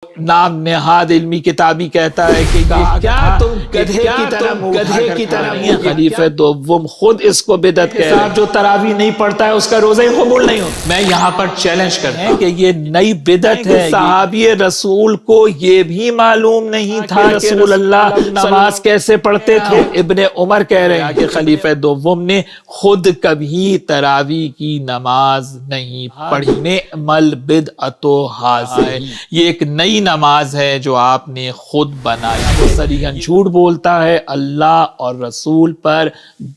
نام نہاد علمی کتابی کہتا ہے کہ کیا تم گدھے کی طرح خلیفہ دوم خود اس کو بدعت کہہ رہے ہیں۔ جو تراویح نہیں پڑھتا ہے اس کا روزہ ہی قبول نہیں ہوتا۔ میں یہاں پر چیلنج کرتا ہوں کہ یہ نئی بدعت ہے۔ صحابی رسول کو یہ بھی معلوم نہیں تھا رسول اللہ نماز کیسے پڑھتے تھے۔ ابن عمر کہہ رہے ہیں کہ خلیفہ دوم نے خود کبھی تراویح کی نماز نہیں پڑھی۔ نعم البدعۃ ھذہ، یہ ایک نئی نماز ہے جو آپ نے خود بنائی۔ وہ صریحاً جھوٹ بولتا ہے اللہ اور رسول پر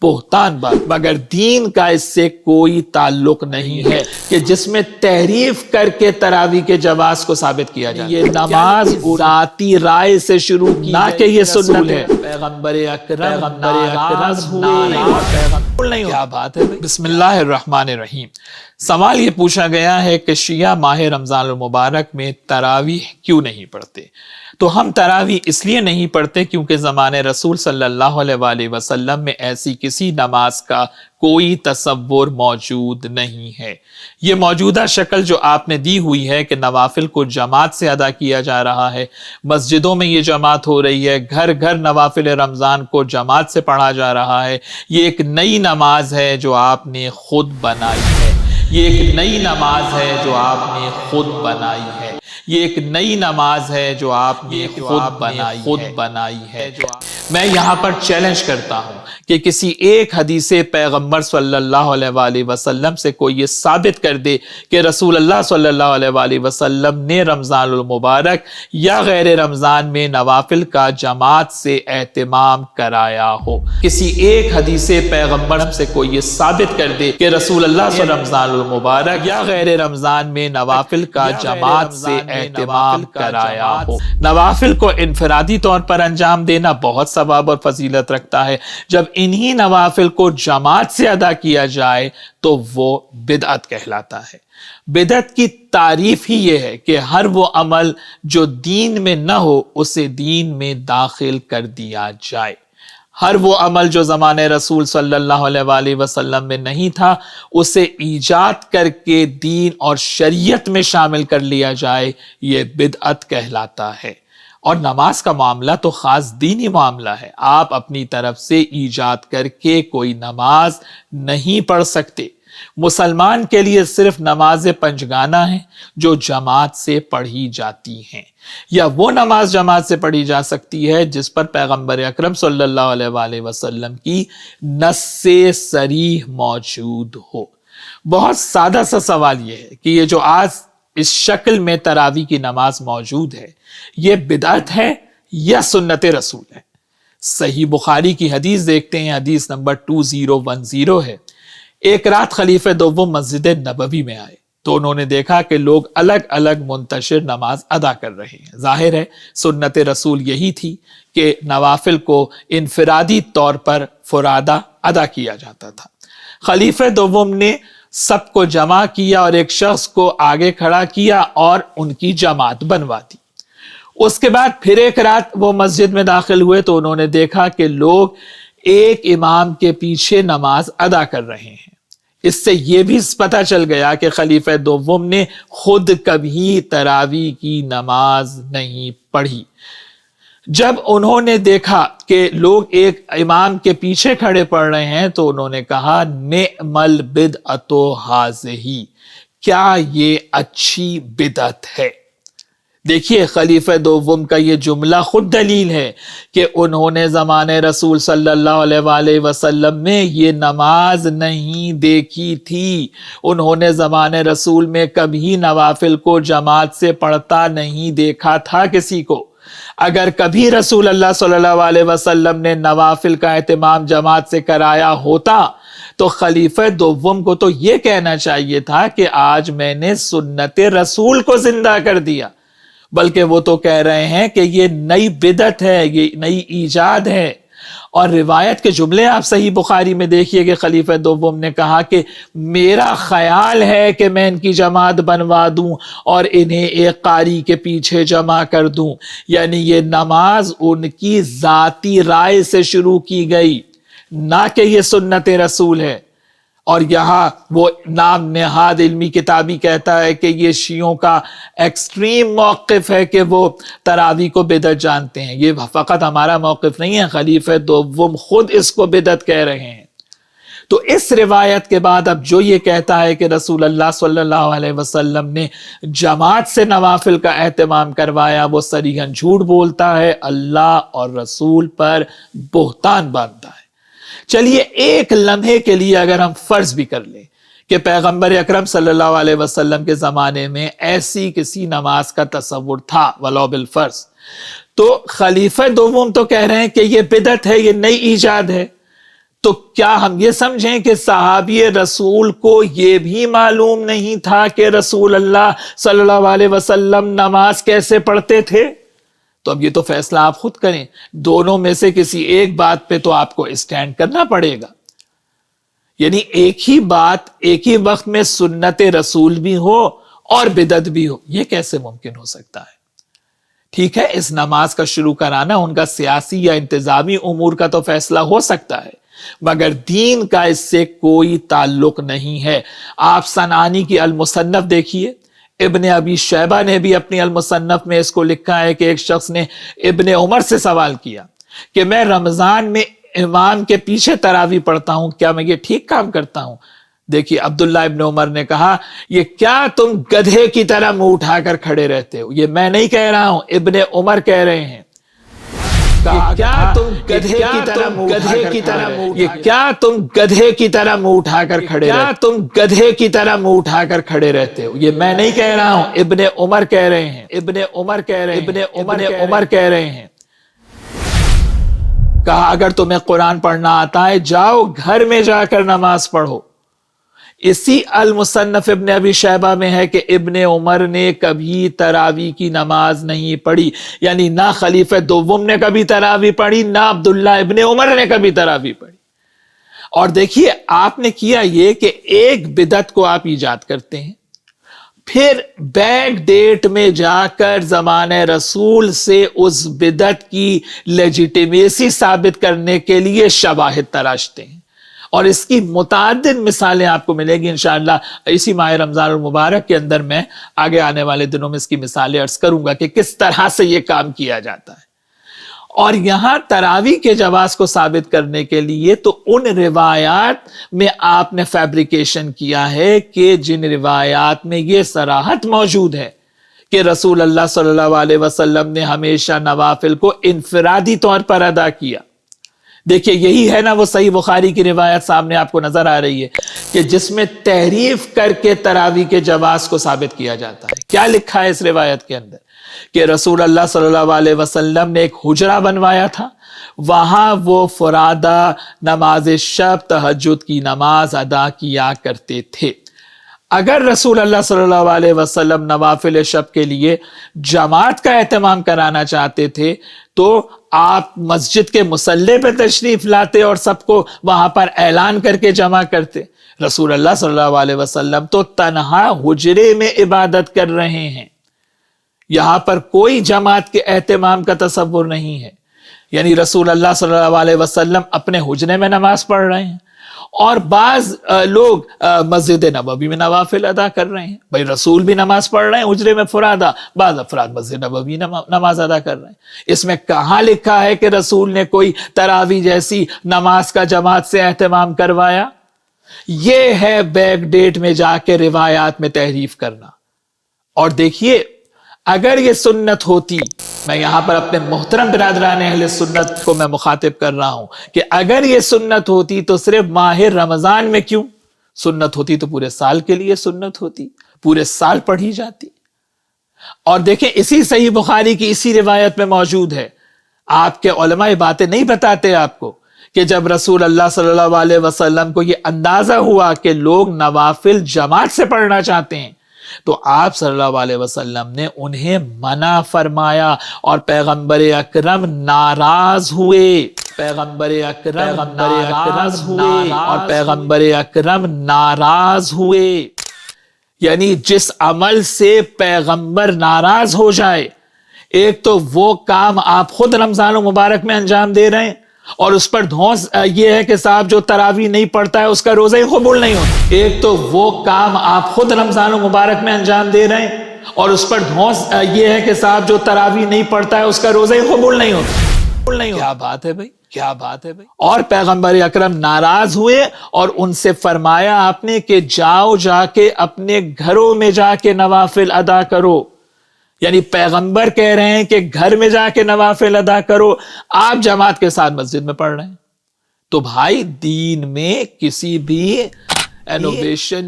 بہتان بات، مگر دین کا اس سے کوئی تعلق نہیں ہے کہ جس میں تحریف کر کے تراویح کے جواز کو ثابت کیا جائے۔ یہ نماز ذاتی رائے سے شروع کی، نہ کہ یہ سنت ہے۔ پیغمبر اکرم ناراض ہوئے، کیا بات ہے۔ بسم اللہ الرحمن الرحیم۔ سوال یہ پوچھا گیا ہے کہ شیعہ ماہ رمضان المبارک میں تراویح کیوں نہیں پڑھتے؟ تو ہم تراویح اس لیے نہیں پڑھتے کیونکہ زمانے رسول صلی اللہ علیہ وآلہ وسلم میں ایسی کسی نماز کا کوئی تصور موجود نہیں ہے۔ یہ موجودہ شکل جو آپ نے دی ہوئی ہے کہ نوافل کو جماعت سے ادا کیا جا رہا ہے، مسجدوں میں یہ جماعت ہو رہی ہے، گھر گھر نوافل رمضان کو جماعت سے پڑھا جا رہا ہے، یہ ایک نئی نماز ہے جو آپ نے خود بنائی ہے۔ یہ ایک نئی نماز ہے جو آپ نے خود بنائی ہے۔ یہ ایک نئی نماز ہے جو آپ نے خود بنائی ہے۔ میں یہاں پر چیلنج کرتا ہوں کہ کسی ایک حدیث پیغمبر صلی اللہ علیہ وآلہ وسلم سے کوئی یہ ثابت کر دے کہ رسول اللہ صلی اللہ علیہ وآلہ وسلم نے رمضان المبارک یا غیر رمضان میں نوافل کا جماعت سے اہتمام کرایا ہو۔ کسی ایک حدیث پیغمبر سے کوئی یہ ثابت کر دے کہ رسول اللہ صلی اللہ علیہ وسلم رمضان المبارک یا غیر رمضان میں نوافل کا جماعت سے اہتمام کرایا ہو۔ نوافل کو انفرادی طور پر انجام دینا بہت ثواب اور فضیلت رکھتا ہے، جب انہی نوافل کو جماعت سے ادا کیا جائے تو وہ بدعت کہلاتا ہے۔ بدعت کی تعریف ہی یہ ہے کہ ہر وہ عمل جو دین میں نہ ہو اسے دین میں داخل کر دیا جائے۔ ہر وہ عمل جو زمانے رسول صلی اللہ علیہ وآلہ وسلم میں نہیں تھا اسے ایجاد کر کے دین اور شریعت میں شامل کر لیا جائے، یہ بدعت کہلاتا ہے۔ اور نماز کا معاملہ تو خاص دینی معاملہ ہے۔ آپ اپنی طرف سے ایجاد کر کے کوئی نماز نہیں پڑھ سکتے۔ مسلمان کے لیے صرف نماز پنجگانہ ہیں جو جماعت سے پڑھی جاتی ہیں، یا وہ نماز جماعت سے پڑھی جا سکتی ہے جس پر پیغمبر اکرم صلی اللہ علیہ وآلہ وسلم کی نص صریح موجود ہو۔ بہت سادہ سا سوال یہ ہے کہ یہ جو آج اس شکل میں تراویح کی نماز موجود ہے یہ بدعت ہے یا سنت رسول ہے؟ صحیح بخاری کی حدیث دیکھتے ہیں، حدیث نمبر 2010 ہے۔ ایک رات خلیفہ دوم مسجد نبوی میں آئے تو انہوں نے دیکھا کہ لوگ الگ الگ منتشر نماز ادا کر رہے ہیں۔ ظاہر ہے سنت رسول یہی تھی کہ نوافل کو انفرادی طور پر فرادہ ادا کیا جاتا تھا۔ خلیفہ دوم نے سب کو جمع کیا اور ایک شخص کو آگے کھڑا کیا اور ان کی جماعت بنوا دی۔ اس کے بعد پھر ایک رات وہ مسجد میں داخل ہوئے تو انہوں نے دیکھا کہ لوگ ایک امام کے پیچھے نماز ادا کر رہے ہیں۔ اس سے یہ بھی پتہ چل گیا کہ خلیفہ دوم نے خود کبھی تراویح کی نماز نہیں پڑھی۔ جب انہوں نے دیکھا کہ لوگ ایک امام کے پیچھے کھڑے پڑھ رہے ہیں تو انہوں نے کہا نعم البدعۃ ھذہ، کیا یہ اچھی بدعت ہے۔ دیکھیے خلیفہ دوم کا یہ جملہ خود دلیل ہے کہ انہوں نے زمانے رسول صلی اللہ علیہ وآلہ وسلم میں یہ نماز نہیں دیکھی تھی۔ انہوں نے زمانے رسول میں کبھی نوافل کو جماعت سے پڑھتا نہیں دیکھا تھا کسی کو۔ اگر کبھی رسول اللہ صلی اللہ علیہ وسلم نے نوافل کا اہتمام جماعت سے کرایا ہوتا تو خلیفہ دوم کو تو یہ کہنا چاہیے تھا کہ آج میں نے سنت رسول کو زندہ کر دیا، بلکہ وہ تو کہہ رہے ہیں کہ یہ نئی بدعت ہے، یہ نئی ایجاد ہے۔ اور روایت کے جملے آپ صحیح بخاری میں دیکھیے کہ خلیفہ دوم نے کہا کہ میرا خیال ہے کہ میں ان کی جماعت بنوا دوں اور انہیں ایک قاری کے پیچھے جمع کر دوں، یعنی یہ نماز ان کی ذاتی رائے سے شروع کی گئی، نہ کہ یہ سنت رسول ہے۔ اور یہاں وہ نام نہاد علمی کتابی کہتا ہے کہ یہ شیعوں کا ایکسٹریم موقف ہے کہ وہ تراویح کو بدعت جانتے ہیں. یہ فقط ہمارا موقف نہیں ہے، خلیفہ دوم خود اس کو بدعت کہہ رہے ہیں. تو اس روایت کے بعد اب جو یہ کہتا ہے کہ رسول اللہ صلی اللہ علیہ وسلم نے جماعت سے نوافل کا اہتمام کروایا، وہ صریحاً جھوٹ بولتا ہے، اللہ اور رسول پر بہتان باندھتا ہے. چلیے ایک لمحے کے لیے اگر ہم فرض بھی کر لیں کہ پیغمبر اکرم صلی اللہ علیہ وسلم کے زمانے میں ایسی کسی نماز کا تصور تھا ولو بالفرض، تو خلیفہ دوم تو کہہ رہے ہیں کہ یہ بدعت ہے، یہ نئی ایجاد ہے. تو کیا ہم یہ سمجھیں کہ صحابی رسول کو یہ بھی معلوم نہیں تھا کہ رسول اللہ صلی اللہ علیہ وسلم نماز کیسے پڑھتے تھے؟ تو اب یہ تو فیصلہ آپ خود کریں. دونوں میں سے کسی ایک بات پہ تو آپ کو اسٹینڈ کرنا پڑے گا. یعنی ایک ہی بات ایک ہی وقت میں سنت رسول بھی ہو اور بدعت بھی ہو، یہ کیسے ممکن ہو سکتا ہے؟ ٹھیک ہے، اس نماز کا شروع کرانا ان کا سیاسی یا انتظامی امور کا تو فیصلہ ہو سکتا ہے، مگر دین کا اس سے کوئی تعلق نہیں ہے. آپ صنعانی کی المصنف دیکھیے، ابن ابی شیبہ نے بھی اپنی المصنف میں اس کو لکھا ہے کہ ایک شخص نے ابن عمر سے سوال کیا کہ میں رمضان میں امام کے پیچھے تراویح پڑھتا ہوں، کیا میں یہ ٹھیک کام کرتا ہوں؟ دیکھیے عبداللہ ابن عمر نے کہا، یہ کیا تم گدھے کی طرح منہ اٹھا کر کھڑے رہتے ہو؟ یہ میں نہیں کہہ رہا ہوں، ابن عمر کہہ رہے ہیں. کیا تم گدھے کی طرح منہ اٹھا کر کھڑے رہتے ہو؟ یہ میں نہیں کہہ رہا ہوں، ابن عمر کہہ رہے ہیں. کہا اگر تمہیں قرآن پڑھنا آتا ہے جاؤ گھر میں جا کر نماز پڑھو. اسی المصنف ابن ابی شیبہ میں ہے کہ ابن عمر نے کبھی تراویح کی نماز نہیں پڑھی، یعنی نہ خلیفہ دوم نے کبھی تراویح پڑھی، نہ عبداللہ ابن عمر نے کبھی تراویح پڑھی. اور دیکھیے آپ نے کیا یہ کہ ایک بدعت کو آپ ایجاد کرتے ہیں، پھر بیک ڈیٹ میں جا کر زمانہ رسول سے اس بدعت کی لیجیٹیمیسی ثابت کرنے کے لیے شواہد تراشتے ہیں. اور اس کی متعدد مثالیں آپ کو ملے گی انشاءاللہ اسی ماہ رمضان المبارک کے اندر. میں آگے آنے والے دنوں میں اس کی مثالیں عرض کروں گا کہ کس طرح سے یہ کام کیا جاتا ہے. اور یہاں تراویح کے جواز کو ثابت کرنے کے لیے تو ان روایات میں آپ نے فیبریکیشن کیا ہے کہ جن روایات میں یہ صراحت موجود ہے کہ رسول اللہ صلی اللہ علیہ وسلم نے ہمیشہ نوافل کو انفرادی طور پر ادا کیا. دیکھیے یہی ہے نا وہ صحیح بخاری کی روایت سامنے آپ کو نظر آ رہی ہے کہ جس میں تحریف کر کے تراویح کے جواز کو ثابت کیا جاتا ہے. کیا لکھا ہے اس روایت کے اندر کہ رسول اللہ صلی اللہ علیہ وسلم نے ایک حجرہ بنوایا تھا، وہاں وہ فرادہ نماز شب تہجد کی نماز ادا کیا کرتے تھے. اگر رسول اللہ صلی اللہ علیہ وسلم نوافل شب کے لیے جماعت کا اہتمام کرانا چاہتے تھے تو آپ مسجد کے مصلی پہ تشریف لاتے اور سب کو وہاں پر اعلان کر کے جمع کرتے. رسول اللہ صلی اللہ علیہ وسلم تو تنہا حجرے میں عبادت کر رہے ہیں، یہاں پر کوئی جماعت کے اہتمام کا تصور نہیں ہے. یعنی رسول اللہ صلی اللہ علیہ وسلم اپنے حجرے میں نماز پڑھ رہے ہیں اور بعض لوگ مسجد نبوی میں نوافل ادا کر رہے ہیں. بھائی رسول بھی نماز پڑھ رہے ہیں حجرے میں فرادہ، بعض افراد مسجد نبوی نماز ادا کر رہے ہیں. اس میں کہاں لکھا ہے کہ رسول نے کوئی تراویح جیسی نماز کا جماعت سے اہتمام کروایا؟ یہ ہے بیک ڈیٹ میں جا کے روایات میں تحریف کرنا. اور دیکھیے اگر یہ سنت ہوتی، میں یہاں پر اپنے محترم برادران اہل سنت کو میں مخاطب کر رہا ہوں کہ اگر یہ سنت ہوتی تو صرف ماہ رمضان میں کیوں؟ سنت ہوتی تو پورے سال کے لیے سنت ہوتی، پورے سال پڑھی جاتی. اور دیکھیں اسی صحیح بخاری کی اسی روایت میں موجود ہے، آپ کے علماء باتیں نہیں بتاتے آپ کو کہ جب رسول اللہ صلی اللہ علیہ وسلم کو یہ اندازہ ہوا کہ لوگ نوافل جماعت سے پڑھنا چاہتے ہیں تو آپ صلی اللہ علیہ وسلم نے انہیں منع فرمایا اور پیغمبر اکرم ناراض ہوئے. پیغمبر اکرم ناراض ہوئے. یعنی جس عمل سے پیغمبر ناراض ہو جائے، ایک تو وہ کام آپ خود رمضان المبارک میں انجام دے رہے ہیں اور اس پر دھونس یہ ہے کہ صاحب جو تراویح نہیں پڑھتا ہے اس کا روزہ ہی قبول نہیں ہوتا. ایک تو وہ کام آپ خود رمضان مبارک میں انجام دے رہے ہیں اور اس پر دھونس یہ ہے کہ صاحب جو تراویح نہیں پڑھتا ہے اس کا روزہ ہی قبول نہیں ہوتا. کیا بات ہے بھائی, کیا بات ہے بھائی. اور پیغمبر اکرم ناراض ہوئے اور ان سے فرمایا آپ نے کہ جاؤ جا کے اپنے گھروں میں جا کے نوافل ادا کرو. یعنی پیغمبر کہہ رہے ہیں کہ گھر میں جا کے نوافل ادا کرو, آپ جماعت کے ساتھ مسجد میں پڑھ رہے ہیں. تو بھائی دین میں کسی بھی انوویشن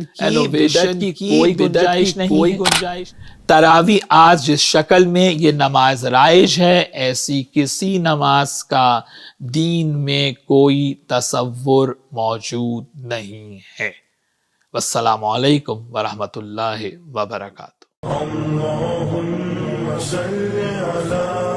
کی کوئی گنجائش نہیں ہے. تراویح آج جس شکل میں یہ نماز رائج ہے ایسی کسی نماز کا دین میں کوئی تصور موجود نہیں ہے. والسلام علیکم ورحمۃ اللہ وبرکاتہ. اللهم صل على